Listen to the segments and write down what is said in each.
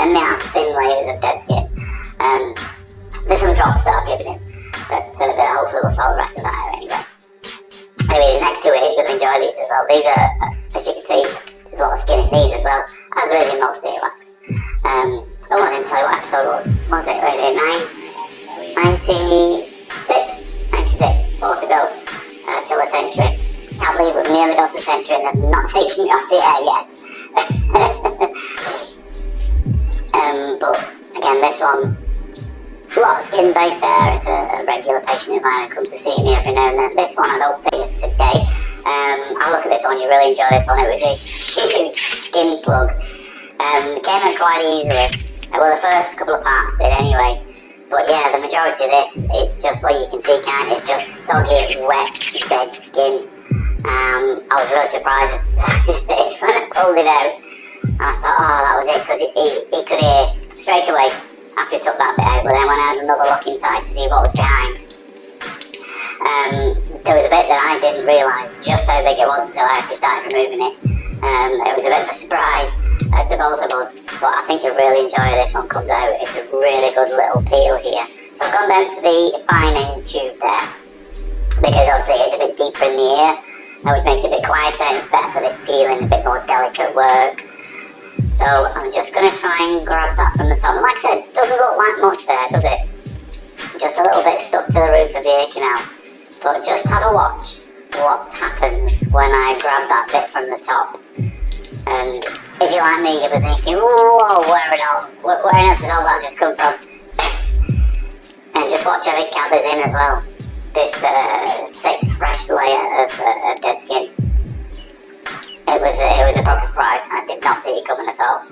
and they have thin layers of dead skin. There's some drops that I've given him, but that hopefully will solve the rest of that area anyway. Anyway, these next two he's going to enjoy these as well. These are, as you can see, there's a lot of skin in these as well, as there is in most earwax. I want him to tell you what episode it was. Was it 96? 4 to go till a century. Can't believe we've nearly got to a century and they're not taking me off the air yet. But again, this one, a lot of skin base there. It's a regular patient of mine who comes to see me every now and then. This one I don't think today. I'll look at this one, you really enjoy this one. It was a huge skin plug. Came in quite easily. Well, the first couple of parts did anyway. But yeah, the majority of this, it's just what you can see, it's just soggy, wet, dead skin. I was really surprised when I pulled it out. I thought, oh, that was it, because he could hear straight away after he took that bit out. But then when I had another look inside to see what was behind, there was a bit that I didn't realise just how big it was until I actually started removing it. It was a bit of a surprise to both of us, but I think you'll really enjoy this one comes out. It's a really good little peel here. So I've gone down to the fine end tube there, because obviously it's a bit deeper in the ear, which makes it a bit quieter and it's better for this peeling, a bit more delicate work. So I'm just going to try and grab that from the top. And like I said, it doesn't look like much there, does it? Just a little bit stuck to the roof of the ear canal. But just have a watch what happens when I grab that bit from the top. And if you're like me, you'll be thinking, whoa, where on earth has all that just come from? And just watch how it gathers in as well. This thick, fresh layer of dead skin. It was a proper surprise. I did not see it coming at all.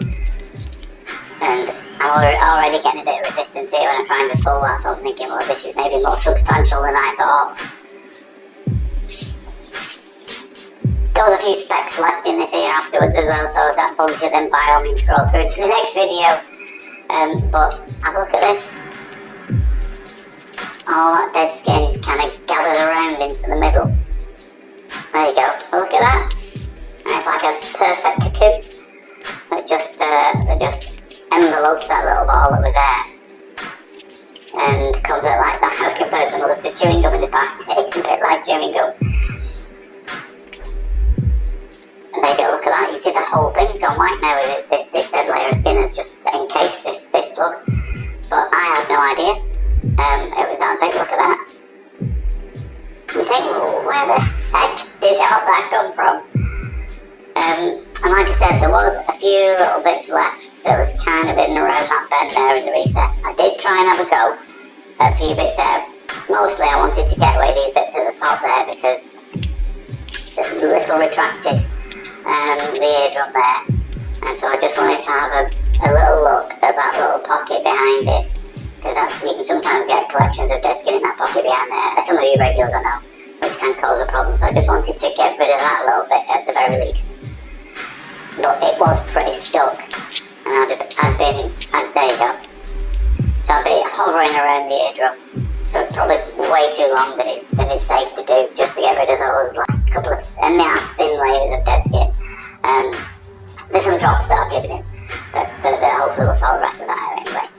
And I'm already getting a bit of resistance here when I'm trying to pull that, so I'm thinking, well, this is maybe more substantial than I thought. There was a few specks left in this ear afterwards as well, so if that bugs you, then by all means scroll through to the next video. But have a look at this. All that dead skin kind of gathers around into the middle. There you go. Look at that. And it's like a perfect cocoon. It just envelopes that little ball that was there. And comes out like that. I've compared some others to chewing gum in the past. It's a bit like chewing gum. And there you go, look at that. You see the whole thing's gone white now. This dead layer of skin has just encased this plug. But I had no idea. It was that big, look at that. You think, where the heck did all that come from? And like I said, there was a few little bits left that was kind of in and around that bend there in the recess. I did try and have a go at a few bits there. Mostly I wanted to get away these bits at the top there because it's a little retracted, the eardrum there. And so I just wanted to have a little look at that little pocket behind it. Because you can sometimes get collections of dead skin in that pocket behind there. As some of you regulars I know, which can cause a problem. So I just wanted to get rid of that a little bit at the very least. But it was pretty stuck. And there you go. So I've been hovering around the eardrum for probably way too long than it's safe to do, just to get rid of those last couple of thin layers of dead skin. There's some drops that I've given him, but that hopefully will solve the rest of that area anyway.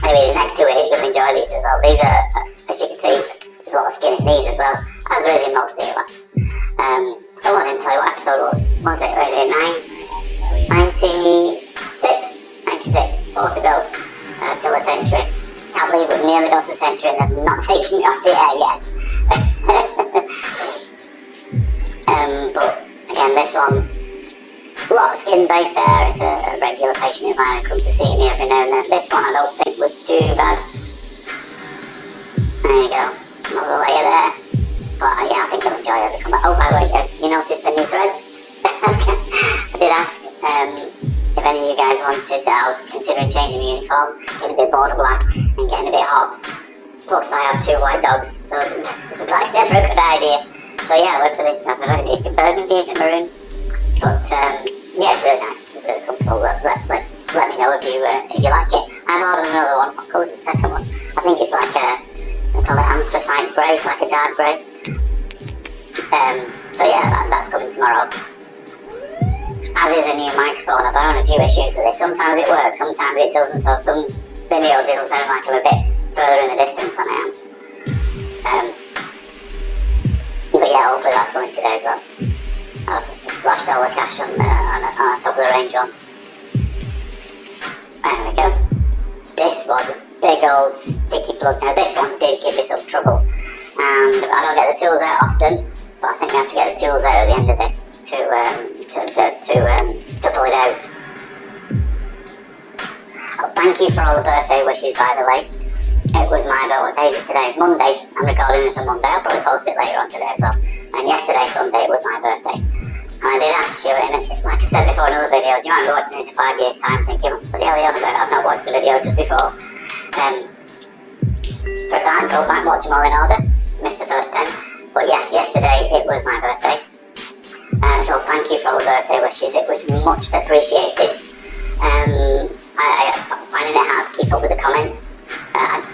Anyway, these next two he's going to enjoy these as well. These are, as you can see, there's a lot of skin in these as well, as there is in most earwax. I want him to tell you what episode it was. Was it 96? 4 to go till a century. Can't believe we've nearly got to a century and they're not taking me off the air yet. But again, this one, a lot of skin base there. It's a regular patient of mine who comes to see me every now and then. This one I don't think was too bad. There you go, another layer there. But yeah, I think I'll enjoy it. Oh, by the way, you noticed the new threads? I did ask if any of you guys wanted. I was considering changing my uniform, getting a bit border black and getting a bit hot. Plus I have 2 white dogs, so that's never a good idea. So yeah, I went for this. I don't know, it's a burgundy, it's a maroon. But yeah, it's really nice, it's really comfortable. Let me know if you like it. I've ordered another one. What colour is the second one? I think it's like they call it anthracite grey, it's like a dark grey. So yeah, that's coming tomorrow. as is a new microphone, I've had a few issues with it. Sometimes it works, sometimes it doesn't, so some videos it'll sound like I'm a bit further in the distance than I am. But yeah, hopefully that's coming today as well. I've splashed all the cash on the top of the range one. There we go. This was a big old sticky plug. Now this one did give me some trouble, and I don't get the tools out often, but I think I have to get the tools out at the end of this to pull it out. Oh, thank you for all the birthday wishes, by the way. It was my birthday. What day is it today? Monday. I'm recording this on Monday. I'll probably post it later on today as well. And yesterday, Sunday, it was my birthday. And I did ask you, and like I said before in other videos, you might be watching this in 5 years' time thinking, what the hell are you on about? I've not watched the video just before. For a start, go back, watch them all in order. Missed the first 10. But yes, yesterday it was my birthday. So thank you for all the birthday wishes. It was much appreciated. I finding it hard to keep up with the comments.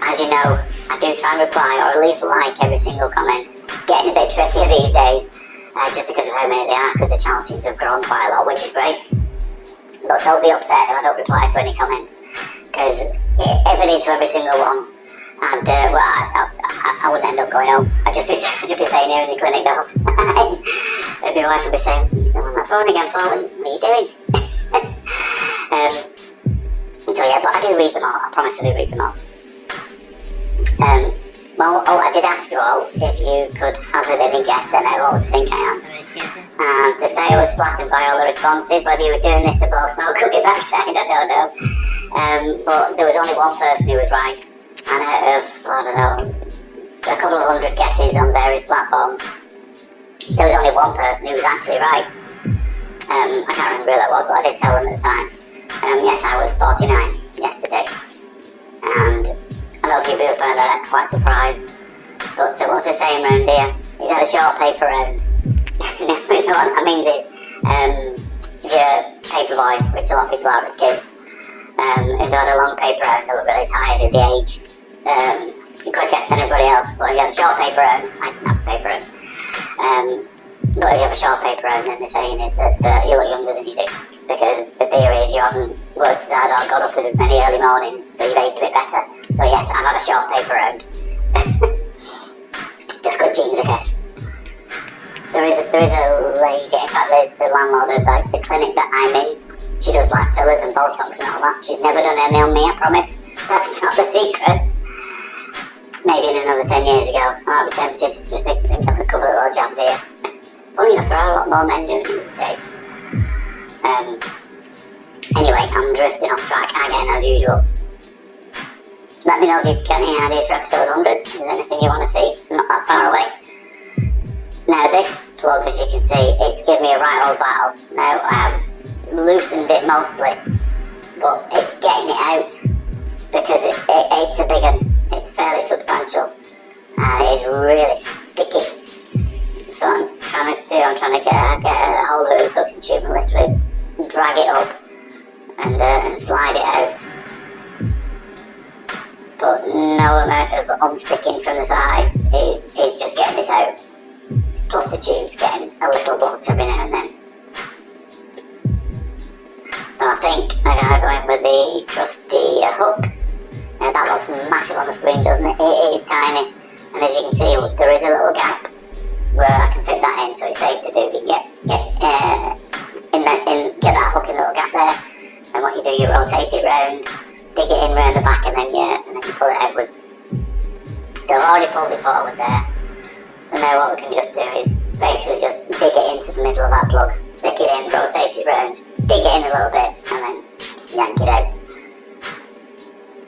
As you know, I do try and reply or leave a like every single comment. Getting a bit trickier these days, just because of how many there are, because the channel seems to have grown quite a lot, which is great. But don't be upset if I don't reply to any comments, because if I did to every single one, and well, I wouldn't end up going home. I'd just be staying here in the clinic the whole time. Maybe my wife would be saying, "You're still on my phone again, Paul. What are you doing?" So yeah, but I do read them all. I promise I do read them all. I did ask you all if you could hazard any guess then how old you think I am. And to say I was flattered by all the responses, whether you were doing this to blow smoke up your backside, I don't know. But there was only one person who was right. And out of, I don't know, a couple of hundred guesses on various platforms, there was only one person who was actually right. I can't remember who that was, but I did tell them at the time. Yes, I was 49 yesterday. And I know a few people found that quite surprised. But what's the saying round here? Is that a short paper round? You know what that means is, if you're a paper boy, which a lot of people are as kids, if they had a long paper round, they look really tired at the age. Quicker than everybody else. But if you have a short paper round, I didn't have a paper round. But if you have a short paper round, then the saying is that you look younger than you do. Because the theory is you haven't worked as hard or got up as many early mornings, so you've aged a bit better. So yes, I've had a short paper round. Just good genes, I guess. There is a lady, in fact the landlord of like the clinic that I'm in, she does like fillers and Botox and all that. She's never done any on me, I promise. That's not the secret. Maybe in another 10 years ago, I might be tempted just to have a couple of little jabs here. Funny enough, there are a lot more men doing it these days. Anyway, I'm drifting off track again as usual. Let me know if you've got any ideas for episode 100. If there's anything you want to see, I'm not that far away. Now this plug, as you can see, it's given me a right old battle. Now I have loosened it mostly, but it's getting it out because it's a big one. It's fairly substantial and it is really sticky. So I'm trying to get a hold of the suction tube and literally drag it up and slide it out. But no amount of unsticking from the sides is just getting this out. Plus the tube's getting a little blocked every now and then. So I think I'm going to go in with the trusty hook. Now that looks massive on the screen, doesn't it? It is tiny. And as you can see, there is a little gap where I can fit that in, so it's safe to do. You can get that hook in the little gap there. And what you do, you rotate it round, dig it in round the back, and then you pull it outwards. So I've already pulled it forward there. So now what we can just do is basically just dig it into the middle of that plug, stick it in, rotate it round, dig it in a little bit, and then yank it out.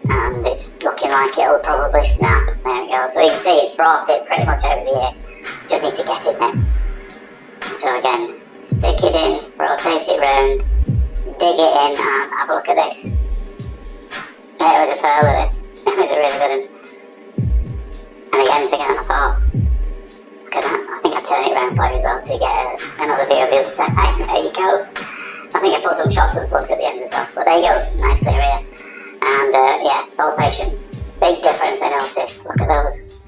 And it's looking like it'll probably snap. There we go. So you can see it's brought it pretty much over the ear. Just need to get it now. So again, stick it in, rotate it round, dig it in, and have a look at this. It was a pearl of this. It was a really good one. And again, bigger than I thought. Look at that. I think I've turned it around for you as well to get another view of the other side. There you go. I think I put some shots of the plugs at the end as well. But there you go. Nice clear ear. And yeah, both patients. Big difference I noticed. Look at those.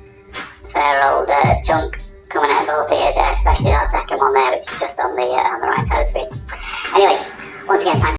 Fair old chunk coming out of both ears there, especially that second one there, which is just on the right side of the screen. Anyway, once again, thanks